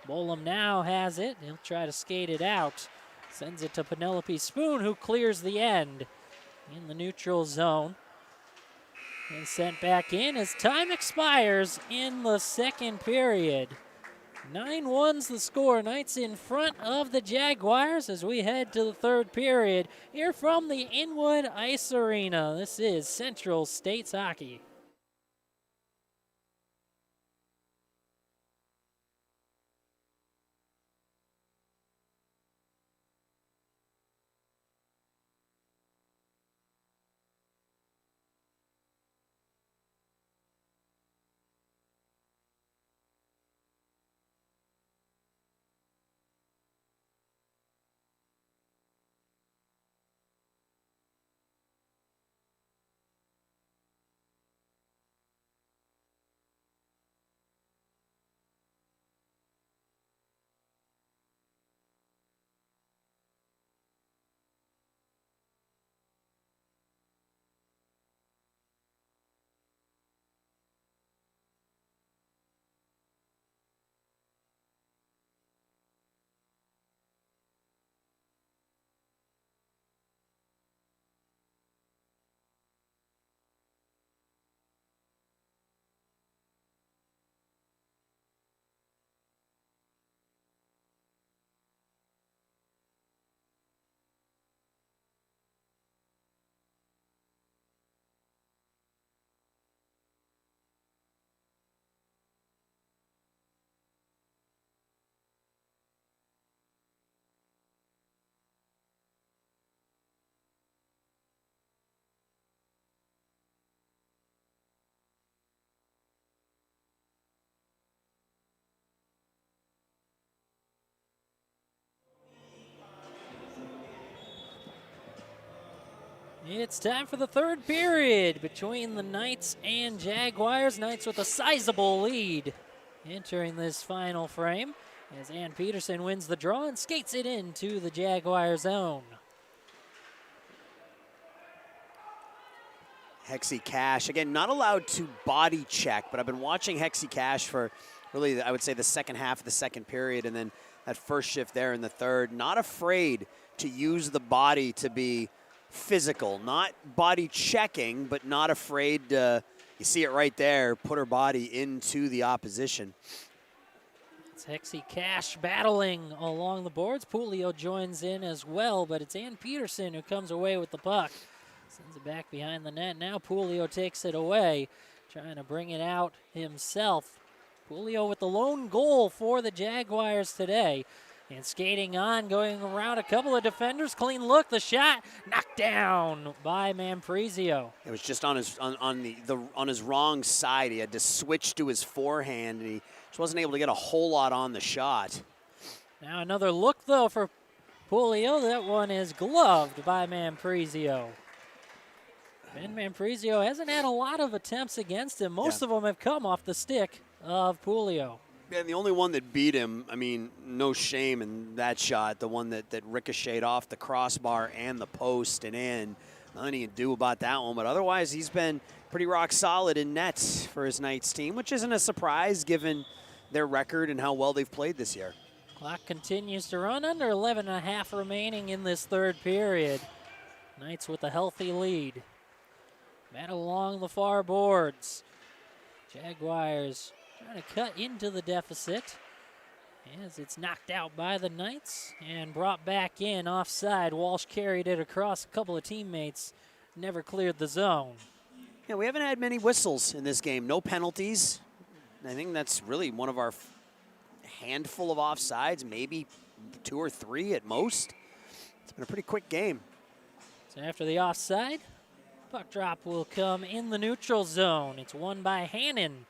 Bolam now has it. He'll try to skate it out. Sends it to Penelope Spoon, who clears the end in the neutral zone. And sent back in as time expires in the second period. 9-1's the score. Knights in front of the Jaguars as we head to the third period. Here from the Inwood Ice Arena, this is Central States Hockey. It's time for the third period between the Knights and Jaguars. Knights with a sizable lead entering this final frame as Ann Peterson wins the draw and skates it into the Jaguar zone. Hexie Cash, again, not allowed to body check, but I've been watching Hexie Cash for really, I would say, the second half of the second period, and then that first shift there in the third. Not afraid to use the body to be physical, not body checking, but not afraid to, you see it right there, put her body into the opposition. It's Hexie Cash battling along the boards. Pulio joins in as well, but it's Ann Peterson who comes away with the puck. Sends it back behind the net. Now Pulio takes it away, trying to bring it out himself. Pulio with the lone goal for the Jaguars today. And skating on, going around a couple of defenders. Clean look, the shot knocked down by Mamprizio. It was just on his on his wrong side. He had to switch to his forehand, and he just wasn't able to get a whole lot on the shot. Now another look though for Pulio. That one is gloved by Mamprizio. Ben Mamprizio hasn't had a lot of attempts against him. Most of them have come off the stick of Pulio. Yeah, and the only one that beat him, I mean, no shame in that shot, the one that ricocheted off the crossbar and the post and in. Nothing he can do about that one, but otherwise he's been pretty rock solid in nets for his Knights team, which isn't a surprise given their record and how well they've played this year. Clock continues to run, under 11 and a half remaining in this third period. Knights with a healthy lead. Battle along the far boards. Jaguars trying to cut into the deficit as it's knocked out by the Knights and brought back in offside. Walsh carried it across a couple of teammates, never cleared the zone. Yeah, we haven't had many whistles in this game. No penalties. I think that's really one of our handful of offsides, maybe 2 or 3 at most. It's been a pretty quick game. So after the offside, puck drop will come in the neutral zone. It's won by Hannon.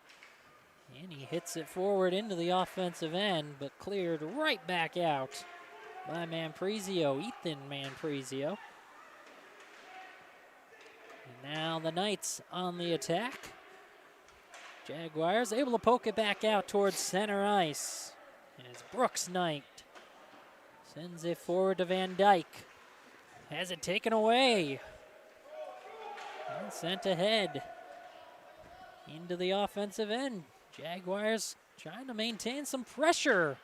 And he hits it forward into the offensive end, but cleared right back out by Mamprizio, Ethan Mamprizio. And now the Knights on the attack. Jaguars able to poke it back out towards center ice. As Brooks Knight sends it forward to Van Dyke. Has it taken away. And sent ahead into the offensive end. Jaguars trying to maintain some pressure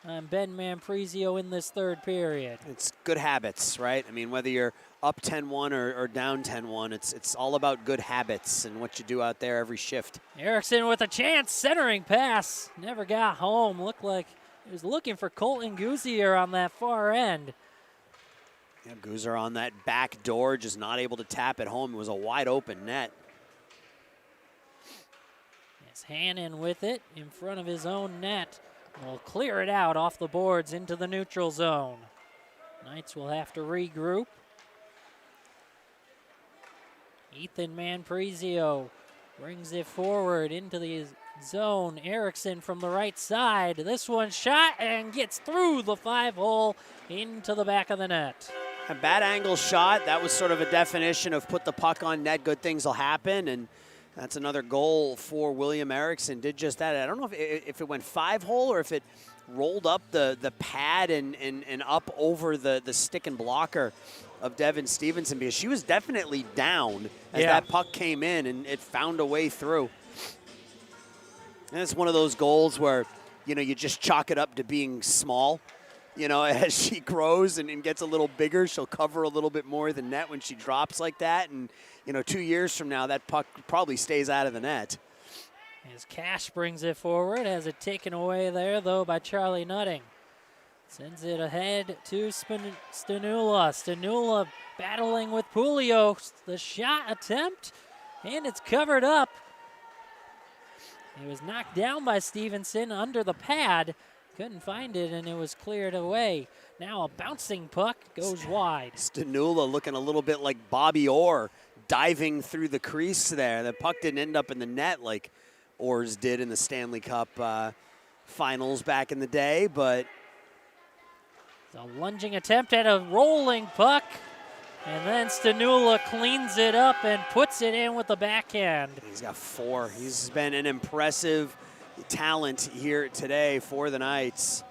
on Ben Mamprizio in this third period. It's good habits, right? I mean, whether you're up 10-1 or down 10-1, it's all about good habits and what you do out there every shift. Erickson with a chance, centering pass. Never got home. Looked like he was looking for Colton Gouzier on that far end. Yeah, Gouzier on that back door, just not able to tap it home. It was a wide open net. Hannon with it in front of his own net. Will clear it out off the boards into the neutral zone. Knights will have to regroup. Ethan Mamprizio brings it forward into the zone. Erickson from the right side. This one shot and gets through the 5-hole into the back of the net. A bad angle shot. That was sort of a definition of put the puck on net, good things will happen. And that's another goal for William Erickson. Did just that. I don't know if it went 5-hole or if it rolled up the pad and up over the stick and blocker of Devin Stevenson, because she was definitely down as that puck came in and it found a way through. And it's one of those goals where, you know, you just chalk it up to being small. You know, as she grows and gets a little bigger, she'll cover a little bit more of the net when she drops like that. And, you know, 2 years from now, that puck probably stays out of the net. As Cash brings it forward, has it taken away there, though, by Charlie Nutting. Sends it ahead to Stanula. Stanula battling with Pulio. The shot attempt, and it's covered up. It was knocked down by Stevenson under the pad. Couldn't find it, and it was cleared away. Now a bouncing puck goes wide. Stanula looking a little bit like Bobby Orr, diving through the crease there. The puck didn't end up in the net like Orr's did in the Stanley Cup finals back in the day, but a lunging attempt at a rolling puck. And then Stanula cleans it up and puts it in with the backhand. He's got 4. He's been an impressive talent here today for the Knights.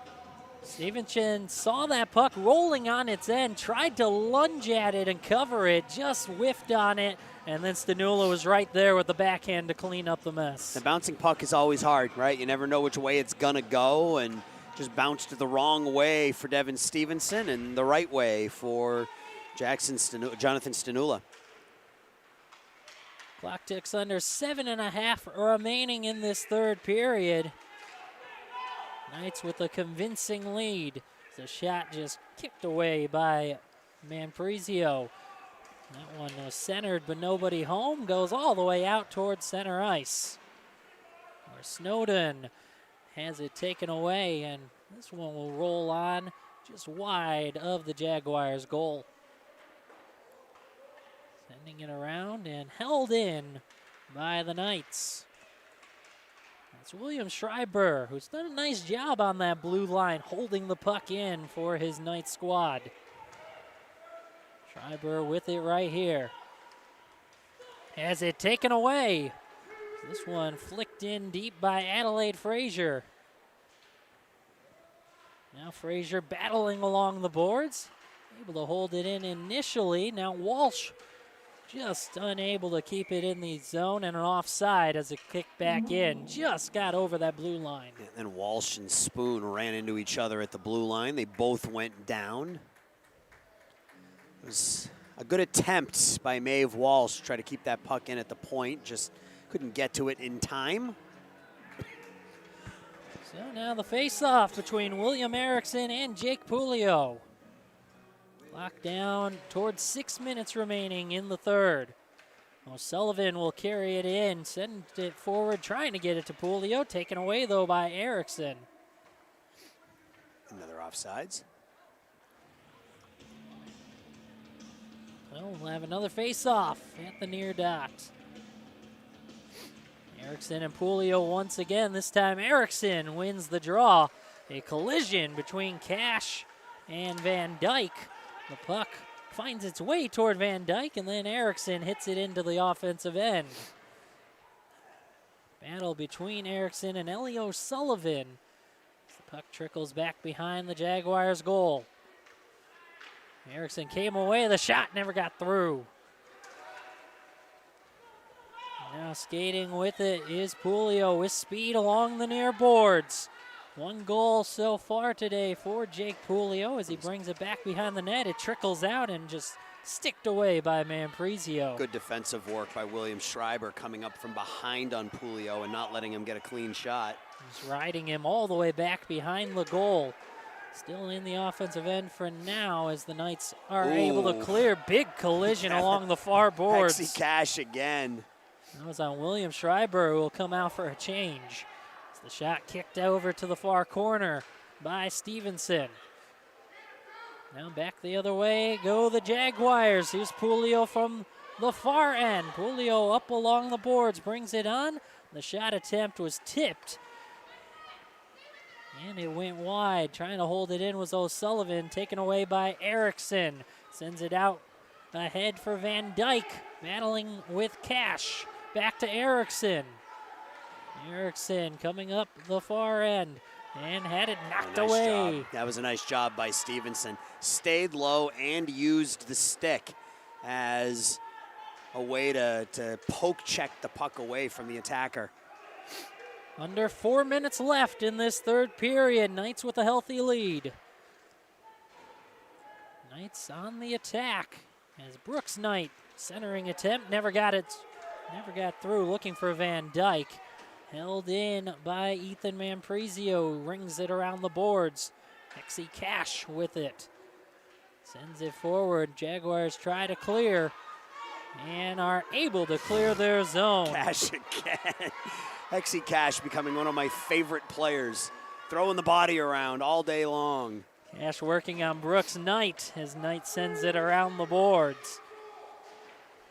Stevenson saw that puck rolling on its end, tried to lunge at it and cover it, just whiffed on it, and then Stanula was right there with the backhand to clean up the mess. The bouncing puck is always hard, right? You never know which way it's gonna go, and just bounced the wrong way for Devin Stevenson and the right way for Jonathan Stanula. Clock ticks under 7.5 remaining in this third period. Knights with a convincing lead. The shot just kicked away by Manfrizio. That one was centered, but nobody home. Goes all the way out towards center ice. Where Snowden has it taken away, and this one will roll on just wide of the Jaguars' goal. Sending it around and held in by the Knights. It's William Schreiber, who's done a nice job on that blue line, holding the puck in for his Knights squad. Schreiber with it right here. Has it taken away. This one flicked in deep by Adelaide Frazier. Now Frazier battling along the boards. Able to hold it in initially. Now Walsh just unable to keep it in the zone, and an offside as it kicked back in. Just got over that blue line. And then Walsh and Spoon ran into each other at the blue line. They both went down. It was a good attempt by Maeve Walsh to try to keep that puck in at the point. Just couldn't get to it in time. So now the face-off between William Erickson and Jake Pulio. Locked down towards 6 minutes remaining in the third. O'Sullivan will carry it in, send it forward, trying to get it to Pulio. Taken away, though, by Erickson. Another offsides. Well, we'll have another face-off at the near dot. Erickson and Pulio once again. This time Erickson wins the draw. A collision between Cash and Van Dyke. The puck finds its way toward Van Dyke, and then Erickson hits it into the offensive end. Battle between Erickson and Ellie O'Sullivan. The puck trickles back behind the Jaguars' goal. Erickson came away. The shot never got through. Now skating with it is Pulio with speed along the near boards. 1 goal so far today for Jake Pulio as he brings it back behind the net. It trickles out and just sticked away by Manfrizio. Good defensive work by William Schreiber coming up from behind on Pulio and not letting him get a clean shot. He's riding him all the way back behind the goal. Still in the offensive end for now as the Knights are able to clear. Big collision along the far boards. Hexy Cash again. That was on William Schreiber, who will come out for a change. The shot kicked over to the far corner by Stevenson. Now back the other way go the Jaguars. Here's Pulio from the far end. Pulio up along the boards, brings it on. The shot attempt was tipped. And it went wide. Trying to hold it in was O'Sullivan, taken away by Erickson. Sends it out ahead for Van Dyke, battling with Cash. Back to Erickson. Erickson coming up the far end and had it knocked away. Job. That was a nice job by Stevenson. Stayed low and used the stick as a way to poke check the puck away from the attacker. Under 4 minutes left in this third period. Knights with a healthy lead. Knights on the attack as Brooks Knight centering attempt never got through, looking for Van Dyke. Held in by Ethan Manfrizio, rings it around the boards. Hexy Cash with it. Sends it forward. Jaguars try to clear and are able to clear their zone. Cash again. Hexy Cash becoming one of my favorite players. Throwing the body around all day long. Cash working on Brooks Knight as Knight sends it around the boards.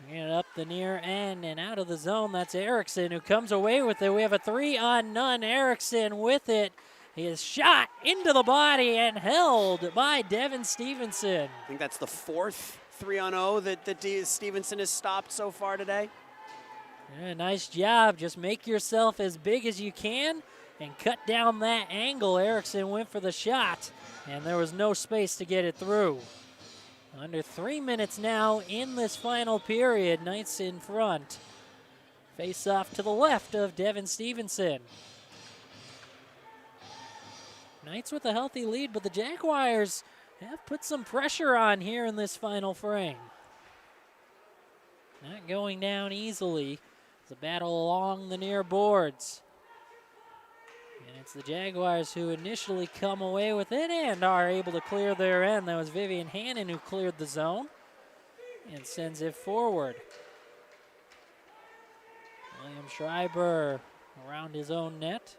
Bringing it up the near end and out of the zone. That's Erickson who comes away with it. We have a 3-on-none. Erickson with it. He is shot into the body and held by Devin Stevenson. I think that's the fourth 3-on-0 that Stevenson has stopped so far today? Yeah, nice job. Just make yourself as big as you can and cut down that angle. Erickson went for the shot, and there was no space to get it through. Under 3 minutes now in this final period. Knights in front. Face off to the left of Devin Stevenson. Knights with a healthy lead, but the Jaguars have put some pressure on here in this final frame. Not going down easily. It's a battle along the near boards. And it's the Jaguars who initially come away with it and are able to clear their end. That was Vivian Hannon who cleared the zone and sends it forward. William Schreiber around his own net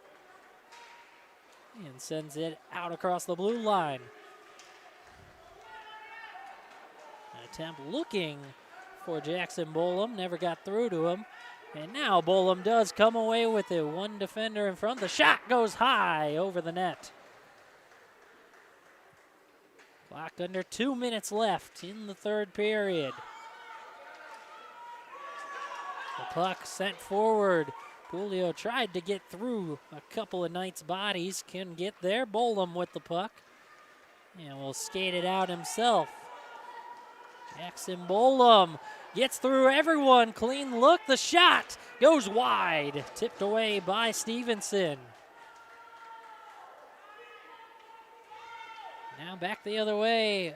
and sends it out across the blue line. An attempt looking for Jackson Bolam, never got through to him. And now Bolam does come away with it. One defender in front. The shot goes high over the net. Clock under 2 minutes left in the third period. The puck sent forward. Julio tried to get through a couple of Knights' bodies. Can get there. Bolam with the puck. And will skate it out himself. Jackson Bolam gets through everyone. Clean look. The shot goes wide. Tipped away by Stevenson. Now back the other way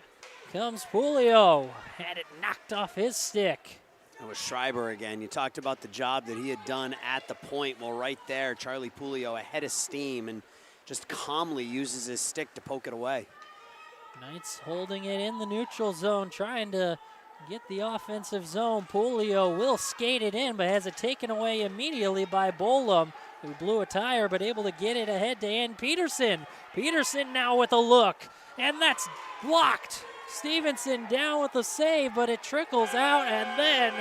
comes Julio. Had it knocked off his stick. It was Schreiber again. You talked about the job that he had done at the point. Well, right there, Charlie Pulio ahead of steam and just calmly uses his stick to poke it away. Knights holding it in the neutral zone, trying to get the offensive zone. Pulio will skate it in, but has it taken away immediately by Bolam, who blew a tire, but able to get it ahead to Ann Peterson. Peterson now with a look, and that's blocked. Stevenson down with the save, but it trickles out, and then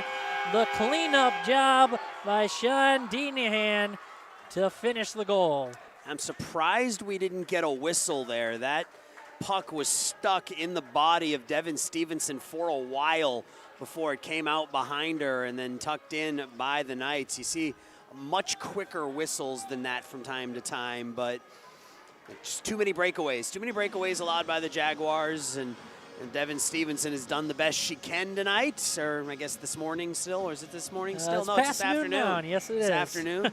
the cleanup job by Sean Dinahan to finish the goal. I'm surprised we didn't get a whistle there. That puck was stuck in the body of Devin Stevenson for a while before it came out behind her and then tucked in by the Knights. You see much quicker whistles than that from time to time, but just too many breakaways allowed by the Jaguars, and Devin Stevenson has done the best she can tonight, or I guess this morning still, or is it this morning still? No, it's this afternoon. Yes, it is. This afternoon.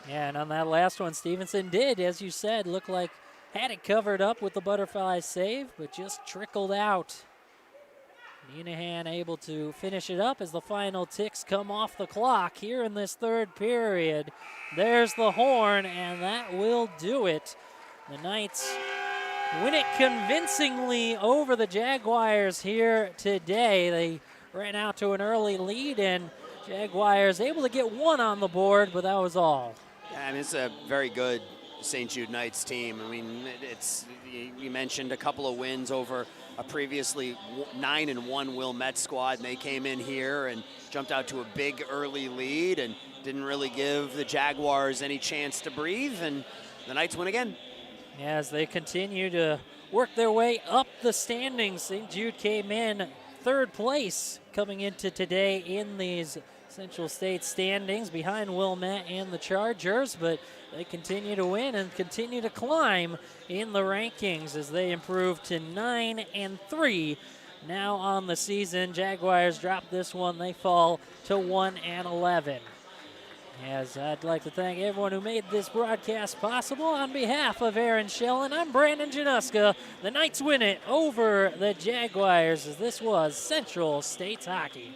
Yeah, and on that last one, Stevenson did, as you said, look like had it covered up with the butterfly save, but just trickled out. Dinahan able to finish it up as the final ticks come off the clock here in this third period. There's the horn, and that will do it. The Knights win it convincingly over the Jaguars here today. They ran out to an early lead, and Jaguars able to get one on the board, but that was all. Yeah, I mean, it's a very good St. Jude Knights team. I mean, you mentioned a couple of wins over a previously 9-1 Wilmette squad, and they came in here and jumped out to a big early lead and didn't really give the Jaguars any chance to breathe, and the Knights win again. As they continue to work their way up the standings, St. Jude came in third place coming into today in these Central State standings behind Wilmette and the Chargers, but they continue to win and continue to climb in the rankings as they improve to 9-3 now on the season. Jaguars drop this one. They fall to 1-11. As I'd like to thank everyone who made this broadcast possible. On behalf of Aaron Schellen, I'm Brandon Januska. The Knights win it over the Jaguars as this was Central State's Hockey.